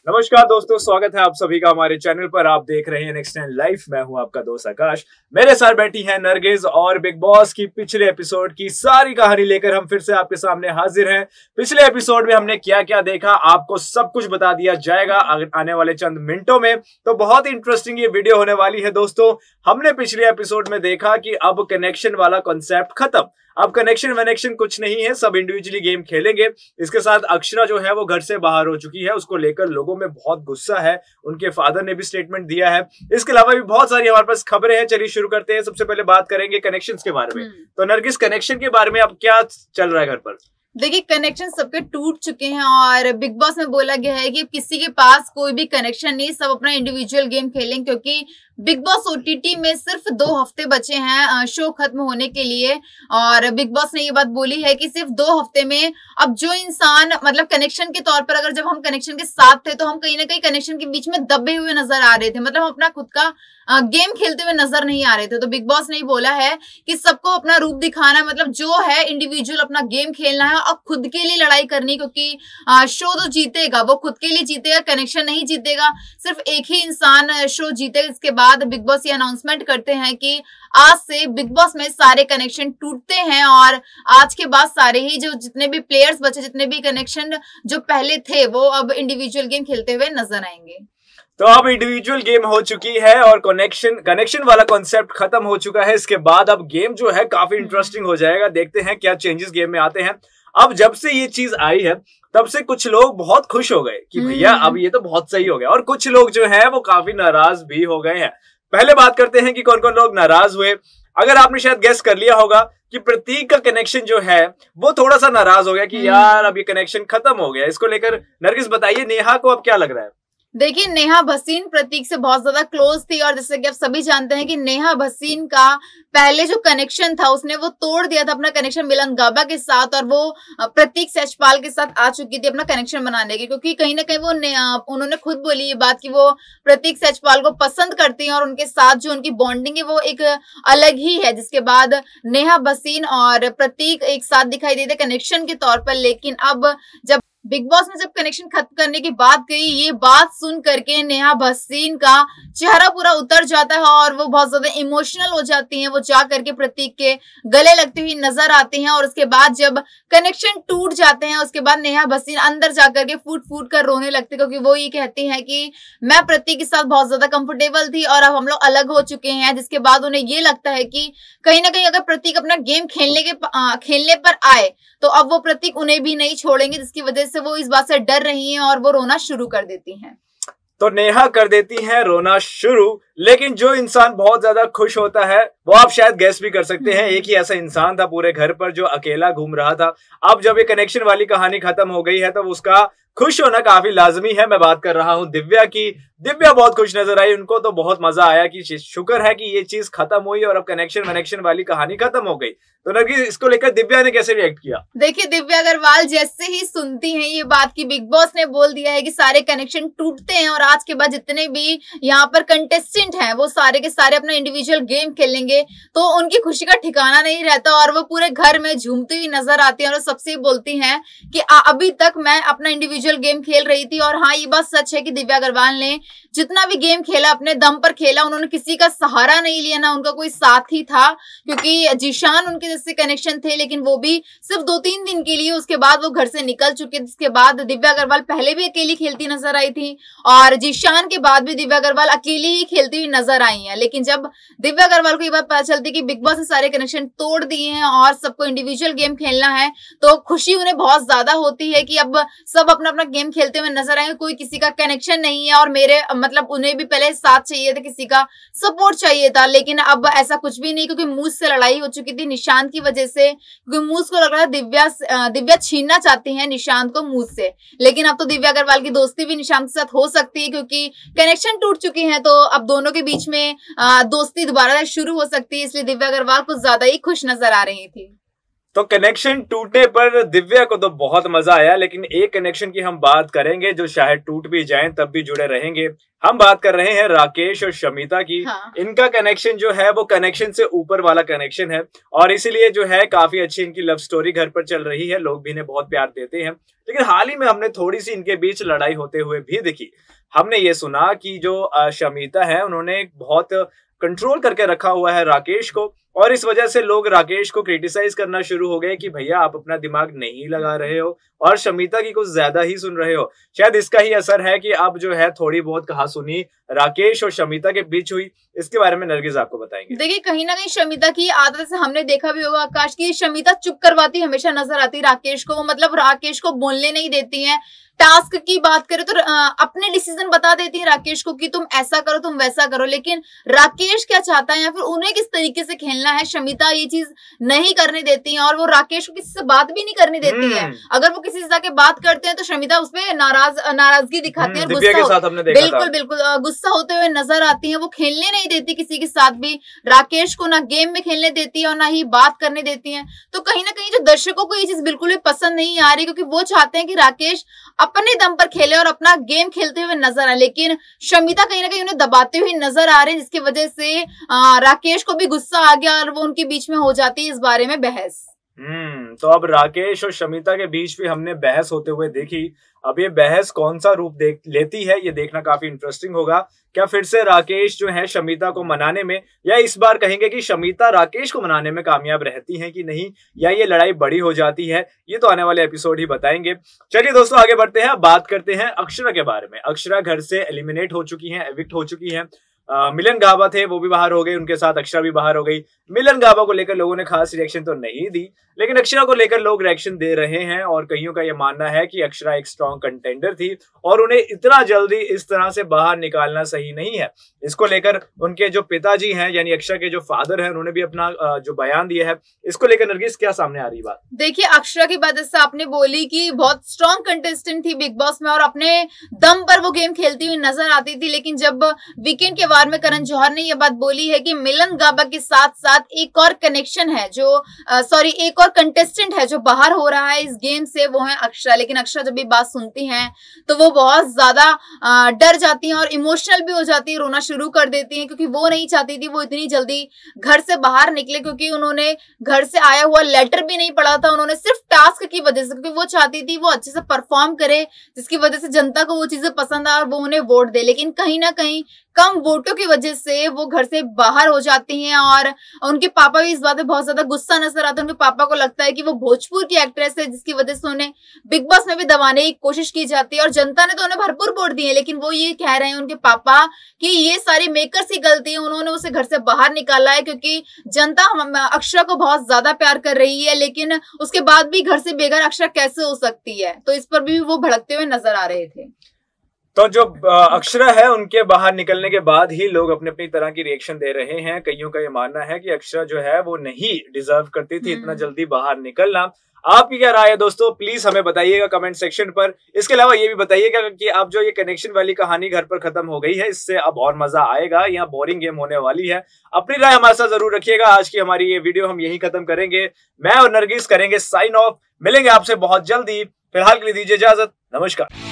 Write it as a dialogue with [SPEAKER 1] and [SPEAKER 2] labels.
[SPEAKER 1] नमस्कार दोस्तों, स्वागत है आप सभी का हमारे चैनल पर। आप देख रहे हैं नेक्स्ट टाइम लाइफ। मैं हूं आपका दोस्त आकाश। मेरे साथ बैठी हैं नरगिस और बिग बॉस की पिछले एपिसोड की सारी कहानी लेकर हम फिर से आपके सामने हाजिर हैं। पिछले एपिसोड में हमने क्या क्या देखा आपको सब कुछ बता दिया जाएगा आने वाले चंद मिनटों में। तो बहुत इंटरेस्टिंग ये वीडियो होने वाली है दोस्तों। हमने पिछले एपिसोड में देखा कि अब कनेक्शन वाला कॉन्सेप्ट खत्म। अब कनेक्शन वनेक्शन कुछ नहीं है, सब इंडिविजुअली गेम खेलेंगे। इसके साथ अक्षरा जो है वो घर से बाहर हो चुकी है, उसको लेकर लोगों में बहुत गुस्सा है। उनके फादर ने भी स्टेटमेंट दिया है। इसके अलावा भी बहुत सारी हमारे पास खबरें हैं। चलिए शुरू करते हैं। सबसे पहले बात करेंगे कनेक्शंस के बारे में। तो नरगिस, कनेक्शन के बारे में अब क्या चल रहा है घर पर?
[SPEAKER 2] देखिए, कनेक्शन सबके टूट चुके हैं और बिग बॉस में बोला गया है कि किसी के पास कोई भी कनेक्शन नहीं, सब अपना इंडिविजुअल गेम खेलें, क्योंकि बिग बॉस ओटीटी में सिर्फ 2 हफ्ते बचे हैं शो खत्म होने के लिए। और बिग बॉस ने ये बात बोली है कि सिर्फ 2 हफ्ते में अब जो इंसान मतलब कनेक्शन के तौर पर, अगर जब हम कनेक्शन के साथ थे तो हम कहीं ना कहीं कनेक्शन के बीच में दबे हुए नजर आ रहे थे, मतलब हम अपना खुद का गेम खेलते हुए नजर नहीं आ रहे थे। तो बिग बॉस ने बोला है कि सबको अपना रूप दिखाना है, मतलब जो है इंडिविजुअल अपना गेम खेलना है और खुद के लिए लड़ाई करनी, क्योंकि शो तो जीतेगा, वो खुद के लिए जीतेगा, कनेक्शन नहीं जीतेगा। सिर्फ एक ही इंसान शो जीतेगा। इसके बाद बिग बॉस ये अनाउंसमेंट करते हैं कि आज से बिग बॉस में सारे कनेक्शन टूटते हैं और आज के बाद सारे ही जो जितने भी प्लेयर्स बचे, जितने भी कनेक्शन जो पहले थे, वो अब इंडिविजुअल गेम खेलते हुए नजर आएंगे।
[SPEAKER 1] तो अब इंडिविजुअल गेम हो चुकी है और कनेक्शन वाला कॉन्सेप्ट खत्म हो चुका है। इसके बाद अब गेम जो है काफी इंटरेस्टिंग हो जाएगा। देखते हैं क्या चेंजेस गेम में आते हैं। अब जब से ये चीज आई है तब से कुछ लोग बहुत खुश हो गए कि भैया अब ये तो बहुत सही हो गया, और कुछ लोग जो है वो काफी नाराज भी हो गए हैं। पहले बात करते हैं कि कौन कौन लोग नाराज हुए। अगर आपने शायद गेस कर लिया होगा कि प्रतीक का कनेक्शन जो है वो थोड़ा सा नाराज हो गया कि यार अब ये कनेक्शन खत्म हो गया। इसको लेकर नरगिस बताइए, नेहा को अब क्या लग रहा है?
[SPEAKER 2] देखिए, नेहा भसीन प्रतीक से बहुत ज्यादा क्लोज थी और जैसे कि आप सभी जानते हैं कि नेहा भसीन का पहले जो कनेक्शन था उसने वो तोड़ दिया था, अपना कनेक्शन मिलन गाबा के साथ, और वो प्रतीक सचपाल के साथ आ चुकी थी अपना कनेक्शन बनाने की, क्योंकि कहीं ना कहीं वो उन्होंने खुद बोली ये बात कि वो प्रतीक सचपाल को पसंद करती हैं और उनके साथ जो उनकी बॉन्डिंग है वो एक अलग ही है। जिसके बाद नेहा भसीन और प्रतीक एक साथ दिखाई देते कनेक्शन के तौर पर। लेकिन अब जब बिग बॉस ने जब कनेक्शन खत्म करने की बात कही, ये बात सुन करके नेहा भसीन का चेहरा पूरा उतर जाता है और वो बहुत ज्यादा इमोशनल हो जाती हैं। वो जा करके प्रतीक के गले लगती हुई नजर आती हैं और उसके बाद जब कनेक्शन टूट जाते हैं उसके बाद नेहा भसीन अंदर जाकर के फूट फूट कर रोने लगती है, क्योंकि वो ये कहती है कि मैं प्रतीक के साथ बहुत ज्यादा कंफर्टेबल थी और अब हम लोग अलग हो चुके हैं। जिसके बाद उन्हें ये लगता है कि कहीं ना कहीं अगर प्रतीक अपना गेम खेलने पर आए तो अब वो प्रतीक उन्हें भी नहीं छोड़ेंगे, जिसकी वजह से वो इस बात से डर रही हैं और वो रोना शुरू कर देती हैं।
[SPEAKER 1] तो नेहा कर देती हैं रोना शुरू। लेकिन जो इंसान बहुत ज्यादा खुश होता है वो आप शायद गैस भी कर सकते हैं। एक ही ऐसा इंसान था पूरे घर पर जो अकेला घूम रहा था। अब जब ये कनेक्शन वाली कहानी खत्म हो गई है तो उसका खुश होना काफी लाजमी है। मैं बात कर रहा हूं दिव्या की। दिव्या बहुत खुश नजर आई। उनको तो बहुत मजा आया कि शुक्र है कि ये चीज खत्म हुई और अब कनेक्शन वाली कहानी खत्म हो गई। तो नरगिस, इसको लेकर दिव्या ने कैसे रिएक्ट किया?
[SPEAKER 2] देखिए, दिव्या अग्रवाल जैसे ही सुनती हैं ये बात कि बिग बॉस ने बोल दिया है कि सारे कनेक्शन टूटते हैं और आज के बाद जितने भी यहाँ पर कंटेस्टेंट हैं वो सारे के सारे अपना इंडिविजुअल गेम खेलेंगे, तो उनकी खुशी का ठिकाना नहीं रहता और वो पूरे घर में झूमती हुई नजर आती हैं और सबसे बोलती हैं कि अभी तक मैं अपना इंडिविजुअल गेम खेल रही थी। और हाँ, ये बात सच है कि दिव्या अग्रवाल ने जितना भी गेम खेला अपने दम पर खेला। उन्होंने किसी का सहारा नहीं लिया, ना उनका कोई साथ ही था, क्योंकि जीशान उनके जैसे कनेक्शन थे लेकिन वो भी सिर्फ 2-3 दिन के लिए, उसके बाद वो घर से निकल चुके। जिसके बाद दिव्या अग्रवाल पहले भी अकेली खेलती नजर आई थी और जीशान के बाद भी दिव्या अग्रवाल अकेली ही खेलती हुई नजर आई है। लेकिन जब दिव्या अग्रवाल को ये बात पता चलती कि बिग बॉस ने सारे कनेक्शन तोड़ दिए हैं और सबको इंडिविजुअल गेम खेलना है, तो खुशी उन्हें बहुत ज्यादा होती है कि अब सब अपना अपना गेम खेलते हुए नजर आएंगे। कोई किसी का कनेक्शन नहीं है और मेरे मतलब उन्हें भी पहले साथ चाहिए था, किसी का सपोर्ट चाहिए था, लेकिन अब ऐसा कुछ भी नहीं, क्योंकि मूस से लड़ाई हो चुकी थी निशांत की वजह से। क्योंकि मूस को लग रहा है दिव्या छीनना चाहती है निशांत को मूस से। लेकिन अब तो दिव्या अग्रवाल की दोस्ती भी निशांत के साथ हो सकती है, क्योंकि कनेक्शन टूट चुके हैं, तो अब दोनों के बीच में दोस्ती दोबारा शुरू हो सकती है। इसलिए दिव्या अग्रवाल कुछ ज्यादा ही खुश नजर आ रही थी।
[SPEAKER 1] तो कनेक्शन टूटने पर दिव्या को तो बहुत मजा आया, लेकिन एक कनेक्शन की हम बात करेंगे जो शायद टूट भी जाएं तब भी जुड़े रहेंगे। हम बात कर रहे हैं राकेश और शमिता की।
[SPEAKER 2] हाँ।
[SPEAKER 1] इनका कनेक्शन जो है वो कनेक्शन से ऊपर वाला कनेक्शन है और इसीलिए जो है काफी अच्छी इनकी लव स्टोरी घर पर चल रही है। लोग भी इन्हें बहुत प्यार देते हैं, लेकिन हाल ही में हमने थोड़ी सी इनके बीच लड़ाई होते हुए भी देखी। हमने ये सुना कि जो शमिता है उन्होंने बहुत कंट्रोल करके रखा हुआ है राकेश को, और इस वजह से लोग राकेश को क्रिटिसाइज करना शुरू हो गए कि भैया आप अपना दिमाग नहीं लगा रहे हो और शमिता की कुछ ज्यादा ही सुन रहे हो। शायद इसका ही असर है कि अब जो है थोड़ी बहुत कहासुनी राकेश और शमिता के बीच हुई। इसके बारे में नरगिस आपको बताएंगे।
[SPEAKER 2] देखिए, कहीं ना कहीं शमिता की आदत से हमने देखा भी होगा आकाश की शमिता चुप करवाती हमेशा नजर आती राकेश को, मतलब राकेश को बोलने नहीं देती है। टास्क की बात करें तो अपने डिसीजन बता देती है राकेश को कि तुम ऐसा करो तुम वैसा करो, लेकिन राकेश क्या चाहता है या फिर उन्हें किस तरीके से खेलना है शमिता ये चीज नहीं करने देती है, और वो राकेश को किसी से बात भी नहीं करने देती है। अगर वो किसी से जाके बात करते हैं तो शमिता उसमें नाराजगी दिखाती है और बिल्कुल गुस्सा होते हुए नजर आती है। वो खेलने नहीं देती किसी के साथ भी, राकेश को ना गेम में खेलने देती है और ना ही बात करने देती है। तो कहीं ना कहीं जो दर्शकों को ये चीज बिल्कुल भी पसंद नहीं आ रही, क्योंकि वो चाहते हैं कि राकेश अपने दम पर खेले और अपना गेम खेलते हुए नजर आए, लेकिन शमिता कहीं ना कहीं उन्हें दबाते हुए नजर आ रहे हैं, जिसकी वजह से राकेश को भी गुस्सा आ गया और वो उनके बीच में हो जाती है इस बारे में बहस।
[SPEAKER 1] तो अब राकेश और शमिता के बीच भी हमने बहस होते हुए देखी। अब ये बहस कौन सा रूप लेती है ये देखना काफी इंटरेस्टिंग होगा। क्या फिर से राकेश जो है शमिता को मनाने में, या इस बार कहेंगे कि शमिता राकेश को मनाने में कामयाब रहती है कि नहीं, या ये लड़ाई बड़ी हो जाती है, ये तो आने वाले एपिसोड ही बताएंगे। चलिए दोस्तों आगे बढ़ते हैं, बात करते हैं अक्षरा के बारे में। अक्षरा घर से एलिमिनेट हो चुकी है, एविक्ट हो चुकी है। मिलन गाबा थे वो भी बाहर हो गई, उनके साथ अक्षरा भी बाहर हो गई। मिलन गाबा को लेकर लोगों ने खास रिएक्शन तो नहीं दी, लेकिन अक्षरा को लेकर लोग रिएक्शन दे रहे हैं और कईयों का यह मानना है कि अक्षरा एक स्ट्रॉन्ग कंटेंडर थी और उन्हें इतना जल्दी इस तरह से बाहर निकालना सही नहीं है। इसको लेकर उनके जो पिताजी हैं यानी अक्षरा के जो फादर हैं उन्होंने भी अपना जो बयान दिया है। इसको लेकर नरगिस क्या सामने आ रही बात?
[SPEAKER 2] देखिए, अक्षरा की बात जैसे आपने बोली कि बहुत स्ट्रॉन्ग कंटेस्टेंट थी बिग बॉस में और अपने दम पर वो गेम खेलती हुई नजर आती थी, लेकिन जब वीकेंड के वार में करण जौहर ने यह बात बोली है कि मिलन गाबा के साथ साथ एक और कनेक्शन है जो एक और कंटेस्टेंट है जो बाहर हो रहा है इस गेम से, वो है अक्षरा। लेकिन अक्षरा जब भी बात सुनती हैं तो वो बहुत ज्यादा डर जाती हैं और इमोशनल भी हो जाती है, रोना शुरू कर देती हैं, क्योंकि वो नहीं चाहती थी वो इतनी जल्दी घर से बाहर निकले, क्योंकि उन्होंने घर से आया हुआ लेटर भी नहीं पढ़ा था। उन्होंने सिर्फ टास्क की वजह से, क्योंकि वो चाहती थी वो अच्छे से परफॉर्म करे जिसकी वजह से जनता को वो चीजें पसंद आए और वो उन्हें वोट दे, लेकिन कहीं ना कहीं कम वोटों की वजह से वो घर से बाहर हो जाती हैं और उनके पापा भी इस बात में बहुत ज्यादा गुस्सा नजर आता है। उनके पापा को लगता है कि वो भोजपुर की एक्ट्रेस है जिसकी वजह से उन्हें बिग बॉस में भी दबाने की कोशिश की जाती है, और जनता ने तो उन्हें भरपूर वोट दिए, लेकिन वो ये कह रहे हैं उनके पापा कि ये सारी मेकर्स की गलती है, उन्होंने उसे घर से बाहर निकाला है क्योंकि जनता अक्षरा को बहुत ज्यादा प्यार कर रही है, लेकिन उसके बाद भी घर से बेघर अक्षरा कैसे हो सकती है, तो इस पर भी वो भड़कते हुए नजर आ रहे थे।
[SPEAKER 1] तो जो अक्षरा है उनके बाहर निकलने के बाद ही लोग अपने अपनी तरह की रिएक्शन दे रहे हैं। कईयों का ये मानना है कि अक्षरा जो है वो नहीं डिजर्व करती थी इतना जल्दी बाहर निकलना। आपकी क्या राय है दोस्तों, प्लीज हमें बताइएगा कमेंट सेक्शन पर। इसके अलावा ये भी बताइएगा कि अब जो ये कनेक्शन वाली कहानी घर पर खत्म हो गई है, इससे अब और मजा आएगा या बोरिंग गेम होने वाली है? अपनी राय हमारे साथ जरूर रखिएगा। आज की हमारी ये वीडियो हम यही खत्म करेंगे। मैं और नरगिस करेंगे साइन ऑफ। मिलेंगे आपसे बहुत जल्दी, फिलहाल के लिए दीजिए इजाजत। नमस्कार।